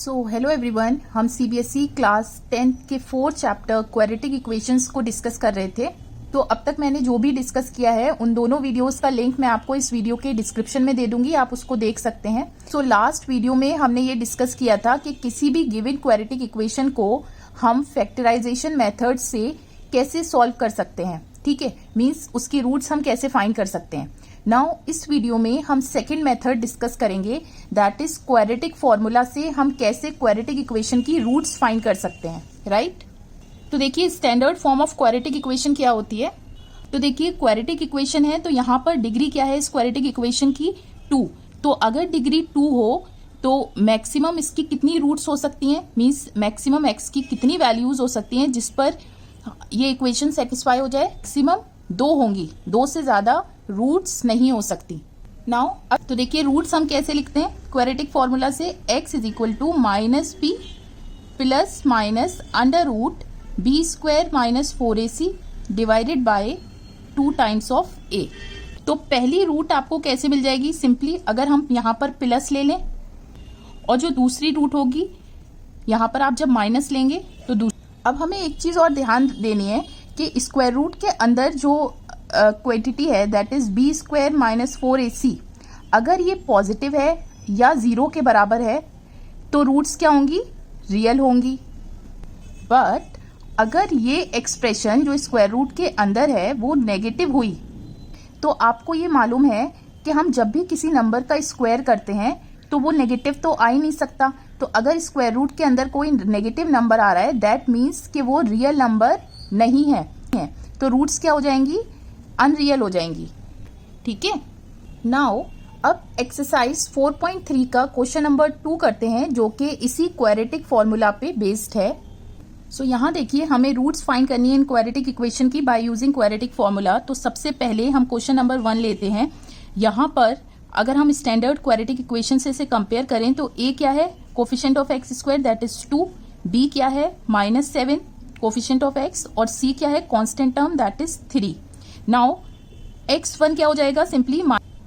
So hello everyone, हम CBSE class 10th के 4th chapter quadratic equations को discuss कर रहे थे। तो अब तक मैंने जो भी डिस्कस किया है उन दोनों वीडियोस का लिंक मैं आपको इस वीडियो के डिस्क्रिप्शन में दे दूंगी, आप उसको देख सकते हैं। सो लास्ट वीडियो में हमने ये डिस्कस किया था कि किसी भी गिवन क्वाड्रेटिक इक्वेशन को हम फैक्टराइजेशन मेथड से कैसे सॉल्व कर सकते हैं। ठीक है, मीन्स उसकी रूट्स हम कैसे फाइंड कर सकते हैं। नाउ इस वीडियो में हम सेकंड मेथड डिस्कस करेंगे, दैट इज क्वाड्रेटिक फॉर्मूला से हम कैसे क्वाड्रेटिक इक्वेशन की रूट्स फाइंड कर सकते हैं, राइट। तो देखिए standard form of quadratic equation क्या होती है। तो देखिए क्वाड्रेटिक इक्वेशन है तो यहाँ पर डिग्री क्या है इस क्वाड्रेटिक इक्वेशन की, 2। तो अगर डिग्री 2 हो तो मैक्सिमम इसकी कितनी रूट्स हो सकती हैं, मीन्स मैक्सिमम एक्स की कितनी वैल्यूज हो सकती हैं जिस पर ये इक्वेशन सेटिस्फाई हो जाए। मैक्सिमम 2 होंगी, 2 से ज्यादा रूट्स नहीं हो सकती। नाउ अब तो देखिए रूट्स हम कैसे लिखते हैं क्वाड्रेटिक फॉर्मूला से, x is equal to minus b plus minus under root b square minus 4ac divided by 2 times of a। तो पहली रूट आपको कैसे मिल जाएगी, सिंपली अगर हम यहाँ पर प्लस ले लें और जो दूसरी रूट होगी यहाँ पर आप जब माइनस लेंगे तो अब हमें एक चीज और ध्यान देनी है कि स्क्वायर रूट के अंदर जो क्वांटिटी है that is b square minus 4ac, अगर ये पॉजिटिव है या 0 के बराबर है तो रूट्स क्या होंगी, रियल होंगी। बट अगर ये एक्सप्रेशन जो स्क्वायर रूट के अंदर है वो नेगेटिव हुई तो आपको ये मालूम है कि हम जब भी किसी नंबर का स्क्वायर करते हैं तो वो नेगेटिव तो आ ही नहीं सकता। तो अगर स्क्वायर रूट के अंदर कोई नेगेटिव नंबर आ रहा है दैट मीन्स कि वो रियल नंबर नहीं है, तो रूट्स क्या हो जाएंगी, अनरियल हो जाएंगी। ठीक है, नाउ अब एक्सरसाइज 4.3 का क्वेश्चन नंबर 2 करते हैं जो कि इसी क्वाड्रेटिक फॉर्मूला पे बेस्ड है। सो यहाँ देखिए हमें रूट्स फाइंड करनी है इन क्वाड्रेटिक इक्वेशन की बाय यूजिंग क्वाड्रेटिक फॉर्मूला। तो सबसे पहले हम क्वेश्चन नंबर 1 लेते हैं। यहाँ पर अगर हम स्टैंडर्ड क्वाड्रेटिक इक्वेशन से इसे कंपेयर करें तो a क्या है, coefficient of X square that is 2, b क्या है -7 कोफिशिएंट ऑफ x, और c क्या है constant term that is 3। Now x1 क्या हो जाएगा सिंपली,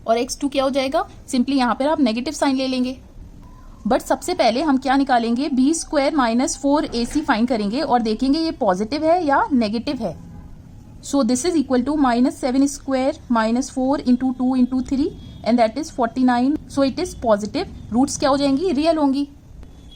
और x2 क्या हो जाएगा सिंपली, यहाँ पर आप नेगेटिव साइन ले लेंगे। बट सबसे पहले हम क्या निकालेंगे, B square minus 4ac find करेंगे और देखेंगे ये पॉजिटिव है या नेगेटिव है। So this is equal to -7 square minus 4 into 2 into 3 and that is 49। So it is positive, roots क्या हो जाएंगी, रियल होंगी।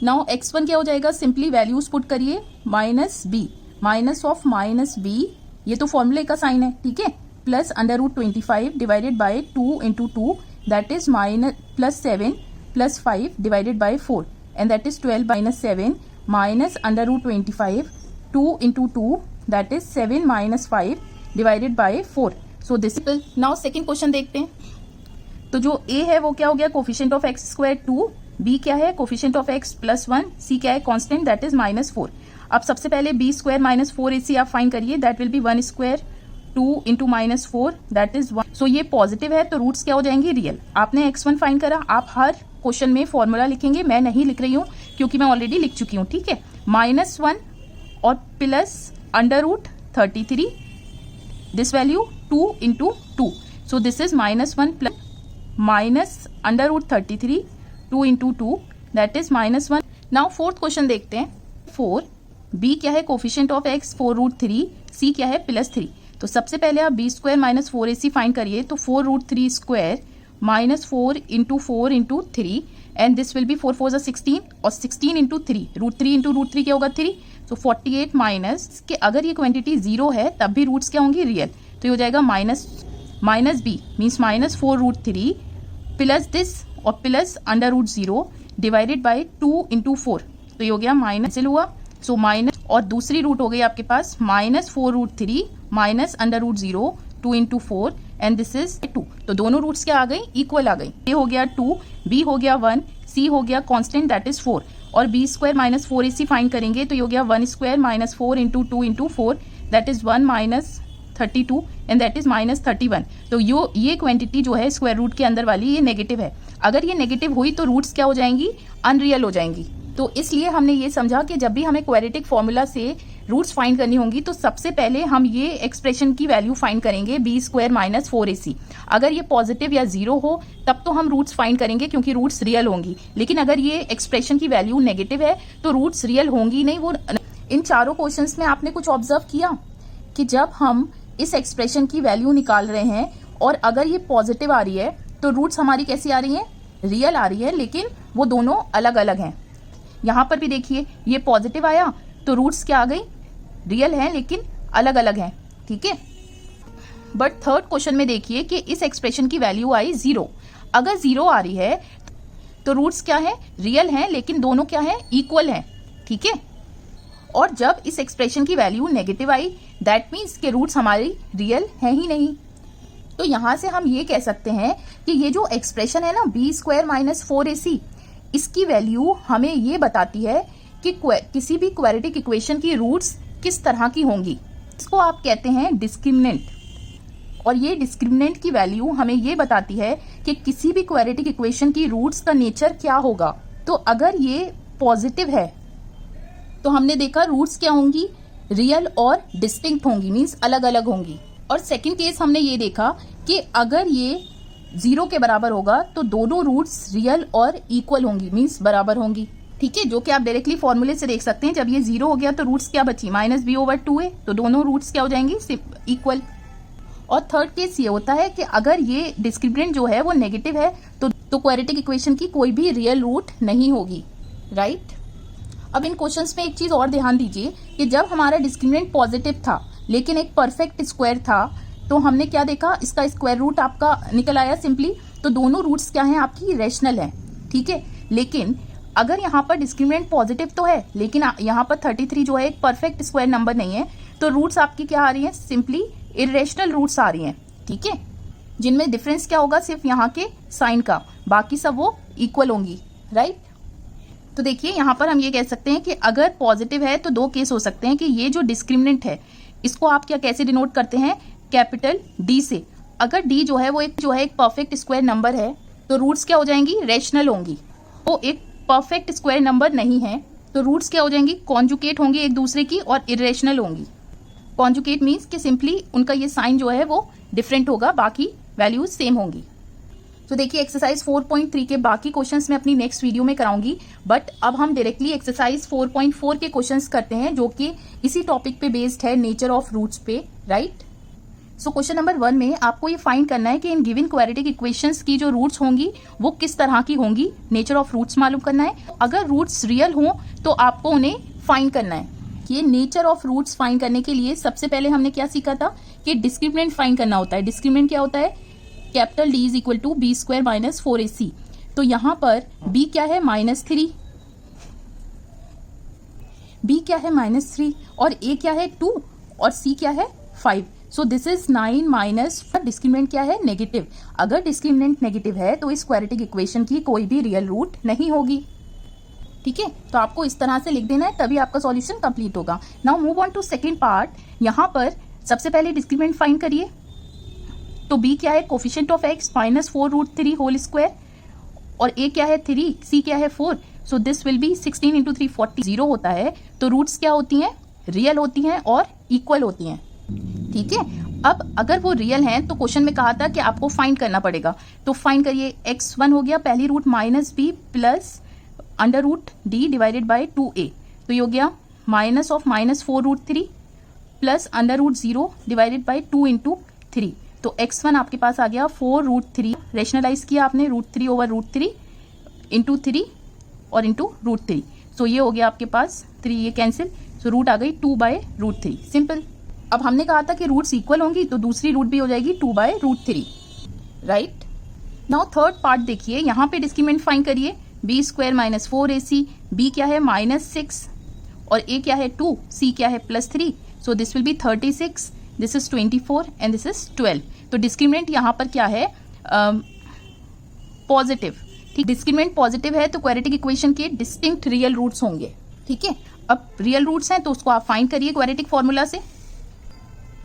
नाउ x1 क्या हो जाएगा, सिंपली वैल्यूज पुट करिए, minus b minus of minus b, ये तो फॉर्मूले का साइन है, ठीक है, plus under root 25 divided by 2 into 2 that is minus plus 7 plus 5 divided by 4 and that is 12 minus 7 minus under root 25 2 into 2 that is 7 minus 5 divided by 4। So this is. Now second question देखते हैं। तो जो a है वो क्या हो गया, coefficient of X square 2, b क्या है कोफिशिएंट ऑफ x +1, c क्या है कांस्टेंट दैट इज -4। अब सबसे पहले b स्क्वायर माइनस 4ac आप फाइंड करिए, that will be 1 square 2 into -4 that is 1। सो ये पॉजिटिव है तो रूट्स क्या हो जाएंगी, रियल। आपने x1 फाइंड करा, आप हर क्वेश्चन में फॉर्मूला लिखेंगे, मैं नहीं लिख रही हूँ क्योंकि मैं ऑलरेडी लिख चुकी हूँ, ठीक है। -1 और plus under root 33, this value 2 into 2, so this is -1 plus minus under root 33 2 into 2 that is -1। Now fourth question देखते हैं। 4, b क्या है कोफिशिएंट ऑफ x 4√3, c क्या है +3। तो सबसे पहले आप b square minus 4ac find करिए, तो 4√3 square minus 4 into 4 into 3 and this will B 4 4 16 और 16 इंटू 3 √3 इंटू √3 क्या होगा 3, सो 48 माइनस के अगर ये क्वांटिटी 0 है तब भी रूट्स क्या होंगी, रियल। तो ये हो जाएगा minus b means -4√3 plus this और plus under root 0 divided by 2 into 4, तो ये हो गया माइनस हुआ। सो माइनस और दूसरी रूट हो गई आपके पास -4√3 minus under root 0 2 into 4 and this is 2। तो दोनों रूट्स क्या आ गई, इक्वल आ गई। a हो गया 2, b हो गया 1, c हो गया कांस्टेंट दैट इज 4, और b square minus 4ac find करेंगे तो ये हो गया 1 square minus 4 into 2 into 4 that is 1 minus 32 and that is -31। तो ये क्वांटिटी जो है स्क्वायर रूट के अंदर वाली ये नेगेटिव है। अगर ये नेगेटिव हुई तो रूट्स क्या हो जाएंगी, अनरियल हो जाएंगी। तो इसलिए हमने ये समझा कि जब भी हमें क्वाड्रेटिक फॉर्मूला से रूट्स फाइंड करनी होंगी तो सबसे पहले हम ये एक्सप्रेशन की वैल्यू फाइंड करेंगे b² माइनस 4ac। अगर ये पॉजिटिव या जीरो हो तब तो हम रूट्स फाइंड करेंगे क्योंकि रूट्स रियल होंगी, लेकिन अगर ये एक्सप्रेशन की वैल्यू नेगेटिव है तो रूट्स रियल होंगी नहीं। वो इन चारों क्वेश्चंस में आपने कुछ ऑब्जर्व किया कि जब हम इस एक्सप्रेशन की वैल्यू निकाल रहे हैं और अगर ये पॉजिटिव आ रही है तो रूट्स हमारी कैसी आ रही हैं, रियल आ रही है, लेकिन वो दोनों अलग अलग हैं। यहाँ पर भी देखिए ये पॉजिटिव आया तो रूट्स क्या आ गई, रियल हैं लेकिन अलग अलग हैं, ठीक है। बट थर्ड क्वेश्चन में देखिए कि इस एक्सप्रेशन की वैल्यू आई 0। अगर 0 आ रही है तो रूट्स क्या है, रियल हैं लेकिन दोनों क्या है, इक्वल हैं, ठीक है। और जब इस एक्सप्रेशन की value negative I that means के रूट्स हमारी रियल है ही नहीं। तो यहां से हम ये कह सकते हैं कि ये जो एक्सप्रेशन है ना b² माइनस 4ac, इसकी वैल्यू हमें ये बताती है कि किसी भी क्वाड्रेटिक इक्वेशन की रूट्स किस तरह की होंगी। इसको आप कहते हैं डिस्क्रिमिनेंट, और ये डिस्क्रिमिनेंट की वैल्यू हमें ये बताती है कि किसी भी क्वाड्रेटिक इक्वेशन की रूट्स का नेचर क्या होगा। तो अगर ये पॉजिटिव है तो हमने देखा रूट्स क्या होंगी, रियल और डिस्टिंक्ट होंगी, मीन्स अलग अलग होंगी। और सेकंड केस हमने ये देखा कि अगर ये 0 के बराबर होगा तो दोनों रूट्स रियल और इक्वल होंगी, मीन्स बराबर होंगी, ठीक है, जो कि आप डायरेक्टली फॉर्मूले से देख सकते हैं। जब ये 0 हो गया तो रूट्स क्या बची, -b/2a, तो दोनों रूट्स क्या हो जाएंगी, इक्वल। और थर्ड केस ये होता है कि अगर ये डिस्क्रिमिनेंट जो है वो नेगेटिव है तो क्वाड्रेटिक इक्वेशन की कोई भी रियल रूट नहीं होगी, राइट। अब इन क्वेश्चंस में एक चीज और ध्यान दीजिए कि जब हमारा डिस्क्रिमिनेंट पॉजिटिव था लेकिन एक परफेक्ट स्क्वायर था तो हमने क्या देखा, इसका स्क्वायर रूट आपका निकल आया सिंपली। तो दोनों रूट्स क्या हैं, आपकी रेशनल हैं, ठीक है। लेकिन अगर यहाँ पर डिस्क्रिमिनेंट पॉजिटिव तो है लेकिन यहाँ पर 33 जो है एक परफेक्ट स्क्वायर नंबर नहीं है, तो रूट्स आपकी क्या आ रही हैं, सिंपली इरेशनल रूट्स आ रही हैं, ठीक है, जिनमें डिफरेंस क्या होगा, सिर्फ यहाँ के साइन का, बाकी सब वो इक्वल होंगी, राइट। तो देखिए यहाँ पर हम ये कह सकते हैं कि अगर पॉजिटिव है तो दो केस हो सकते हैं कि ये जो डिस्क्रिमिनेंट है इसको आप क्या कैसे डिनोट करते हैं, कैपिटल D से। अगर D जो है वो एक परफेक्ट स्क्वायर नंबर है तो रूट्स क्या हो जाएंगी, रेशनल होंगी। वो एक परफेक्ट स्क्वायर नंबर नहीं है तो रूट्स क्या हो जाएंगी, कॉन्जुकेट होंगी एक दूसरे की और इरेशनल होंगी। कॉन्जुकेट मीन्स कि सिंपली उनका ये साइन जो है वो डिफरेंट होगा, बाकी वैल्यूज सेम होंगी। तो देखिए एक्सरसाइज 4.3 के बाकी क्वेश्चंस मैं अपनी नेक्स्ट वीडियो में कराऊंगी, बट अब हम डायरेक्टली एक्सरसाइज 4.4 के क्वेश्चंस करते हैं जो कि इसी टॉपिक पे बेस्ड है, नेचर ऑफ रूट्स पे, राइट। सो क्वेश्चन नंबर 1 में आपको ये फाइंड करना है कि इन गिवन क्वाड्रेटिक इक्वेशंस की जो रूट्स होंगी वो किस तरह की होंगी, नेचर ऑफ रूट्स मालूम करना है। अगर रूट्स रियल हों तो आपको उन्हें फाइंड करना है। ये नेचर ऑफ रूट्स फाइंड करने के लिए सबसे पहले हमने क्या सीखा था कि डिस्क्रिमिनेंट फाइंड करना होता है। डिस्क्रिमिनेंट क्या होता है, capital D is equal to b² minus 4ac। तो यहां पर b क्या है, -3, b क्या है -3 और a क्या है 2 और c क्या है 5। सो दिस इज 9 माइनस, डिस्क्रिमिनेंट क्या है, नेगेटिव। अगर डिस्क्रिमिनेंट नेगेटिव है तो इस क्वाड्रेटिक इक्वेशन की कोई भी रियल रूट नहीं होगी, ठीक है। तो आपको इस तरह से लिख देना है तभी आपका सॉल्यूशन कंप्लीट होगा। Now move on to second part. यहां पर सबसे पहले डिस्क्रिमिनेंट फाइंड करिए। तो b क्या है, coefficient of x -4√3 whole square, और a क्या है 3, c क्या है 4। So this will be 16 into 3 40। 0 होता है तो रूट्स क्या होती हैं, रियल होती हैं और इक्वल होती हैं, ठीक है। अब अगर वो रियल हैं तो क्वेश्चन में कहा था कि आपको फाइंड करना पड़ेगा, तो फाइंड करिए। x1 हो गया पहली root -b plus √d divided by 2a, तो ये हो गया minus of -4√3 plus √0 divided by 2 into 3। तो x1 आपके पास आ गया 4√3, रेशनलाइज किया आपने, √3/√3 इंटू 3 और इंटू √3। सो ये हो गया आपके पास 3, ये कैंसिल, सो रूट आ गई 2/√3, सिंपल। अब हमने कहा था कि रूट्स इक्वल होंगी तो दूसरी रूट भी हो जाएगी 2/√3, राइट। नाउ थर्ड पार्ट देखिए, यहाँ पे डिस्क्रिमिनेंट फाइंड करिए। b² माइनस 4ac, b क्या है -6 और a क्या है 2, c क्या है +3। सो this will B 36, this is 24 and this is 12। तो डिस्क्रिमिनेंट यहाँ पर क्या है, पॉजिटिव, ठीक। डिस्क्रिमिनेंट पॉजिटिव है तो क्वाड्रेटिक इक्वेशन के डिस्टिंक्ट रियल रूट्स होंगे, ठीक है। अब रियल रूट्स हैं तो उसको आप फाइंड करिए क्वाड्रेटिक फॉर्मूला से।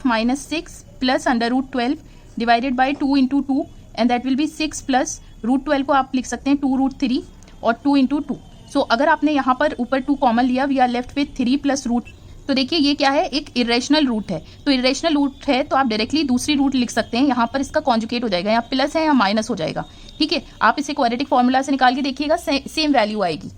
-6 plus √12 divided by 2 into 2 and that will be 6 plus √12 को आप लिख सकते हैं 2√3 और 2 इंटू 2। सो अगर आपने यहाँ पर ऊपर 2 कॉमन लिया, we are left with 3 plus तो देखिए ये क्या है, एक इरेशनल रूट है, तो इरेशनल रूट है तो आप डायरेक्टली दूसरी रूट लिख सकते हैं, यहाँ पर इसका कॉन्जुगेट हो जाएगा, यहाँ प्लस है या माइनस हो जाएगा, ठीक है। आप इसे क्वाड्रेटिक फॉर्मूला से निकाल के देखिएगा, सेम वैल्यू आएगी।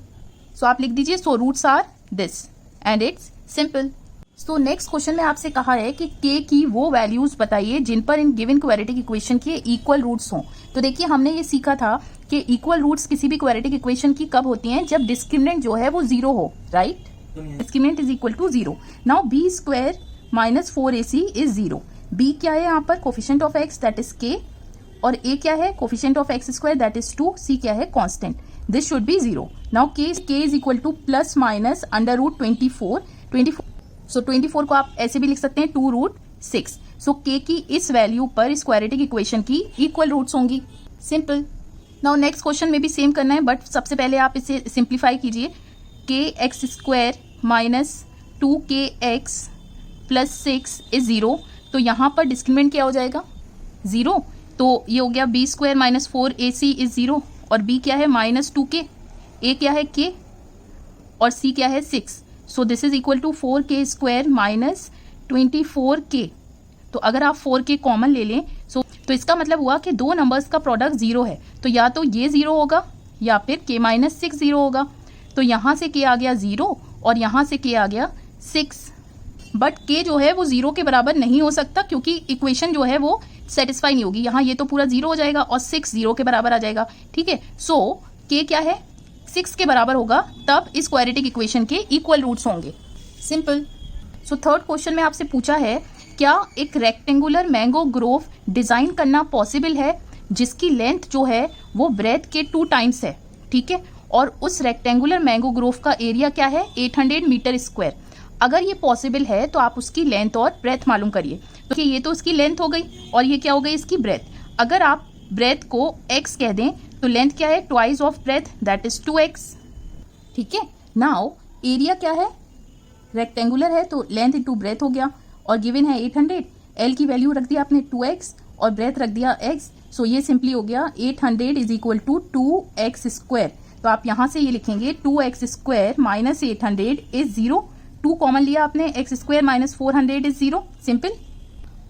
सो आप लिख दीजिए, so roots are this and it's simple. So next question में आपसे कहा है कि के की वो वैल्यूज बताइए जिन पर इन गिवन क्वाड्रेटिक इक्वेशन के इक्वल रूट्स हों। तो देखिए हमने ये सीखा था कि इक्वल रूट्स किसी भी क्वाड्रेटिक इक्वेशन की कब होती हैं, जब डिस्क्रिमिनेंट जो है वो जीरो हो, right. Discriminant is equal to zero. Now B square minus 4ac is zero. B क्या है यहाँ पर, coefficient of X that is K, और ए क्या है, coefficient of X square that is 2, C क्या है, constant, this should be zero. Now K is equal to plus minus under root 24। So 24 को आप ऐसे भी लिख सकते हैं 2√6। सो के की इस वैल्यू पर इस क्वाड्रेटिक इक्वेशन की इक्वल रूट्स होंगी, सिंपल। नाउ नेक्स्ट क्वेश्चन में भी सेम करना है, बट सबसे पहले आप इसे सिंप्लीफाई कीजिए। के x square minus 2kx plus 6 is zero. तो यहाँ पर डिस्क्रिमिनेंट क्या हो जाएगा, जीरो। तो ये हो गया b square minus 4ac is zero, और बी क्या है माइनस 2k, ए क्या है k, और सी क्या है 6। So this is equal to 4k square minus 24k। तो अगर आप 4k कॉमन ले लें तो इसका मतलब हुआ कि दो नंबर्स का प्रोडक्ट जीरो है, तो या तो ये जीरो होगा या फिर k माइनस 6 जीरो होगा। तो यहाँ से k आ गया जीरो और यहाँ से k आ गया 6, बट k जो है वो जीरो के बराबर नहीं हो सकता क्योंकि इक्वेशन जो है वो सेटिस्फाई नहीं होगी। यहाँ ये तो पूरा जीरो हो जाएगा और 6 जीरो के बराबर आ जाएगा, ठीक है। सो k क्या है, 6 के बराबर होगा, तब इस क्वाड्रेटिक इक्वेशन के इक्वल रूट्स होंगे, सिंपल। सो थर्ड क्वेश्चन में आपसे पूछा है, क्या एक रेक्टेंगुलर मैंगो ग्रोव डिजाइन करना पॉसिबल है जिसकी लेंथ जो है वो ब्रेथ के 2 टाइम्स है, ठीक है, और उस रेक्टेंगुलर मैंगो ग्रोव का एरिया क्या है 800 मीटर स्क्वायर। अगर ये पॉसिबल है तो आप उसकी लेंथ और ब्रेथ मालूम करिए। तो ये तो उसकी लेंथ हो गई और ये क्या हो गई, इसकी ब्रेथ। अगर आप ब्रेथ को x कह दें तो लेंथ क्या है, twice of breadth that is 2x, ठीक है। नाउ एरिया क्या है, रेक्टेंगुलर है तो लेंथ इंटू ब्रेथ हो गया, और गिवन है 800, एल की वैल्यू रख दिया आपने 2x और ब्रेथ रख दिया x। सो ये सिंपली हो गया 800 is equal to 2x square. तो आप यहाँ से ये लिखेंगे 2x square minus 800 is zero. 2 common लिया आपने, x square minus 400 is zero, simple.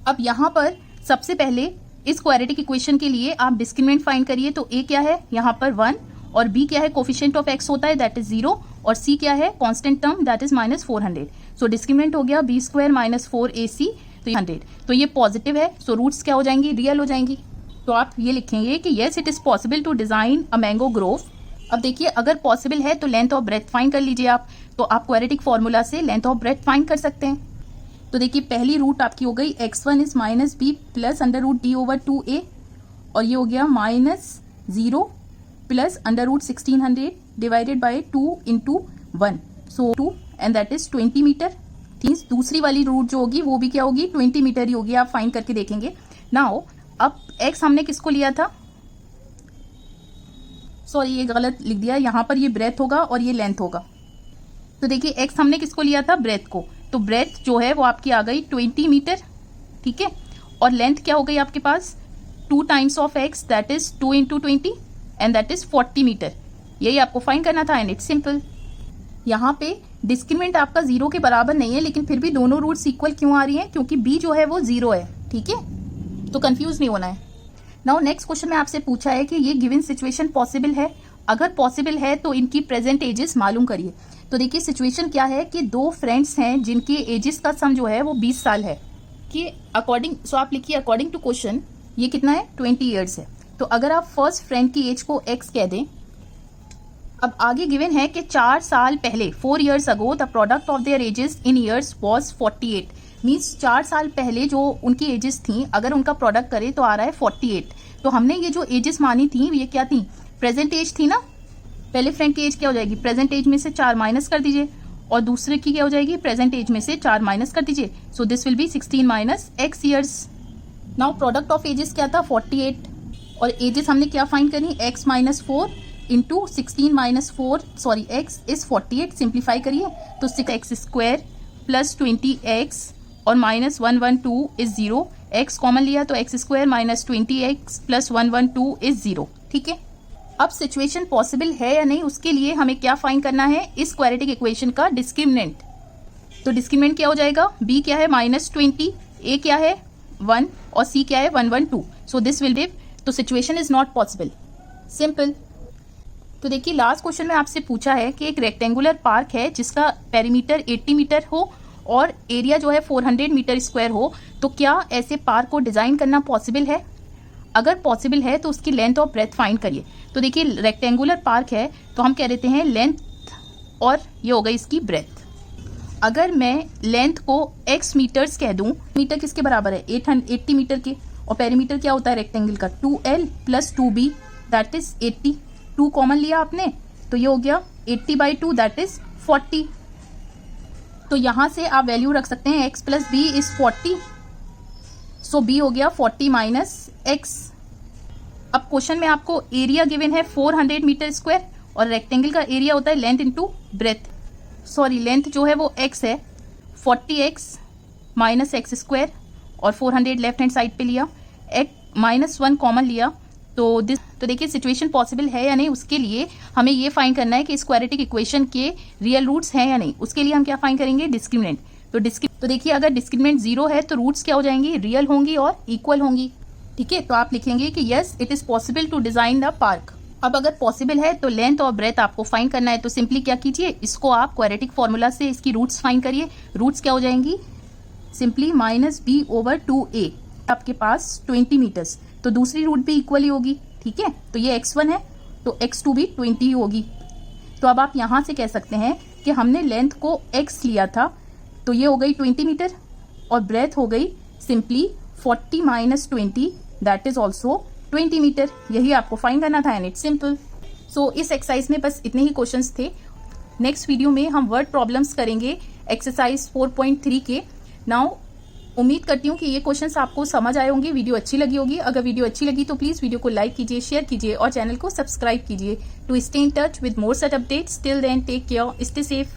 अब यहाँ पर सबसे पहले इस क्वाड्रेटिक इक्वेशन के लिए आप डिस्क्रिमिनेंट फाइंड करिए। तो a क्या है यहाँ पर 1, और b क्या है, कोफिशिएंट ऑफ x होता है दैट इज 0, और c क्या है, constant term that is minus 400। So discriminant हो गया b स्क्वायर माइनस 4ac, तो 100। तो ये पॉजिटिव है, सो रूट्स क्या हो जाएंगी, रियल हो जाएंगी। तो आप ये लिखेंगे कि yes it is possible to design a mango grove. अब देखिए अगर पॉसिबल है तो लेंथ ऑफ ब्रेथ फाइंड कर लीजिए आप। तो आप क्वाड्रेटिक फॉर्मूला से लेंथ ऑफ ब्रेथ फाइंड कर सकते हैं। तो देखिए पहली रूट आपकी हो गई x1 is minus b plus under root d over 2a, और ये हो गया minus 0 plus under root 1600 divided by 2 into 1, so 2 and that is 20 metre. दूसरी वाली रूट जो होगी वो भी क्या होगी, 20 मीटर ही होगी, आप फाइंड करके देखेंगे। नाउ अब x हमने किसको लिया था, सॉरी ये गलत लिख दिया, यहाँ पर ये ब्रेथ होगा और ये लेंथ होगा। तो देखिए x हमने किसको लिया था, ब्रेथ को, तो ब्रेथ जो है वो आपकी आ गई 20 मीटर, ठीक है, और लेंथ क्या हो गई आपके पास 2 times of x that is 2 into 20 and that is 40 metre. यही आपको फाइंड करना था एंड इट्स सिंपल। यहाँ पे डिस्क्रिमिनेंट आपका 0 के बराबर नहीं है, लेकिन फिर भी दोनों रूट्स इक्वल क्यों आ रही हैं, क्योंकि b जो है वो 0 है, ठीक है, तो कंफ्यूज नहीं होना है। नाउ नेक्स्ट क्वेश्चन में आपसे पूछा है कि ये गिवन सिचुएशन पॉसिबल है, अगर पॉसिबल है तो इनकी प्रेजेंट एजेस मालूम करिए। तो देखिए सिचुएशन क्या है कि दो फ्रेंड्स हैं जिनके एजेस का सम जो है वो 20 साल है, कि अकॉर्डिंग, सो आप लिखिए अकॉर्डिंग टू क्वेश्चन ये कितना है 20 ईयर्स है। तो अगर आप फर्स्ट फ्रेंड की एज को x कह दें, अब आगे गिवन है कि 4 साल पहले 4 years ago the product of their edges in years was 48, means 4 साल पहले जो उनकी एजेस थी अगर उनका प्रोडक्ट करे तो आ रहा है 48। तो हमने ये जो एजेस मानी थी ये क्या थी, प्रेजेंट एज थी ना। पहले फ्रेंड की एज क्या हो जाएगी, प्रेजेंट एज में से 4 माइनस कर दीजिए, और दूसरे की क्या हो जाएगी, प्रेजेंट एज में से 4 माइनस कर दीजिए। So this will be 16 minus x years. Now product of ages क्या था 48, और एजेस हमने क्या फाइंड करी, x minus 4 into 16 minus 4, sorry x is 48, simplify करिए तो 6x स्क्वायर प्लस 20x और माइनस 112 इज 0, x कॉमन लिया तो x square minus 20x plus 112 is 0, ठीक है। अब सिचुएशन पॉसिबल है या नहीं उसके लिए हमें क्या फाइंड करना है, इस क्वाड्रेटिक इक्वेशन का डिस्क्रिमिनेंट। तो डिस्क्रिमिनेंट क्या हो जाएगा, b क्या है -20, a क्या है 1 और c क्या है 112. सो दिस विल गिव, तो situation is not possible. Simple. तो देखिए लास्ट क्वेश्चन में आपसे पूछा है कि एक रेक्टेंगुलर पार्क है जिसका पेरीमीटर 80 मीटर हो और एरिया जो है 400 मीटर स्क्वायर हो, तो क्या ऐसे पार्क को डिजाइन करना पॉसिबल है? अगर पॉसिबल है तो उसकी लेंथ और ब्रेथ फाइंड करिए. तो देखिए रेक्टेंगुलर पार्क है तो हम कह देते हैं लेंथ और ये हो गई इसकी ब्रेथ. अगर मैं लेंथ को x मीटर्स कह दूं, मीटर किसके बराबर है 80 मीटर के, और पेरीमीटर क्या होता है रेक्टेंगल का 2l + 2b that is 80. 2 common लिया आपने तो ये हो गया 80/2 दैट इज 40. तो यहां से आप वैल्यू रख सकते हैं x + b is 40. So b हो गया 40 - x. अब क्वेश्चन में आपको एरिया गिवन है 400 मीटर स्क्वायर और रेक्टेंगल का एरिया होता है length into breadth. Sorry length जो है वो x है, 40x - x स्क्वायर और 400 लेफ्ट हैंड साइड पे लिया, -1 कॉमन लिया. तो देखिए सिचुएशन पॉसिबल है या नहीं, उसके लिए हमें ये फाइंड करना है कि इस क्वाड्रेटिक इक्वेशन के रियल रूट्स हैं या नहीं. उसके लिए हम क्या फाइंड करेंगे, डिस्क्रिमिनेंट. तो देखिए अगर डिस्क्रिमिनेंट 0 है तो रूट्स क्या हो जाएंगी, रियल होंगी और इक्वल होंगी. ठीक है, तो आप लिखेंगे कि yes it is possible to design the park. अब अगर पॉसिबल है तो लेंथ और ब्रेथ आपको फाइंड करना है. तो सिंपली क्या कीजिए, इसको आप क्वाड्रेटिक फॉर्मूला से इसकी रूट्स फाइंड करिए. रूट्स क्या हो जाएंगी, सिंपली -b/2a. आपके पास 20 मीटर्स, तो दूसरी रूट भी इक्वल ही होगी. ठीक है, तो ये x1 है तो x2 भी 20 ही होगी. तो अब आप यहां से कह सकते हैं कि हमने लेंथ को x लिया था तो ये हो गई 20 मीटर और ब्रेथ हो गई simply 40 - 20 that is also 20 metre. यही आपको फाइंड करना था एंड इट्स सिंपल. सो इस एक्सरसाइज में बस इतने ही क्वेश्चंस थे. नेक्स्ट वीडियो में हम वर्ड प्रॉब्लम्स करेंगे एक्सरसाइज 4.3 के. नाउ उम्मीद करती हूँ कि ये क्वेश्चंस आपको समझ आए होंगे, वीडियो अच्छी लगी होगी. अगर वीडियो अच्छी लगी तो प्लीज वीडियो को लाइक कीजिए, शेयर कीजिए और चैनल को सब्सक्राइब कीजिए to stay in touch with more such updates. Till then take care, stay safe.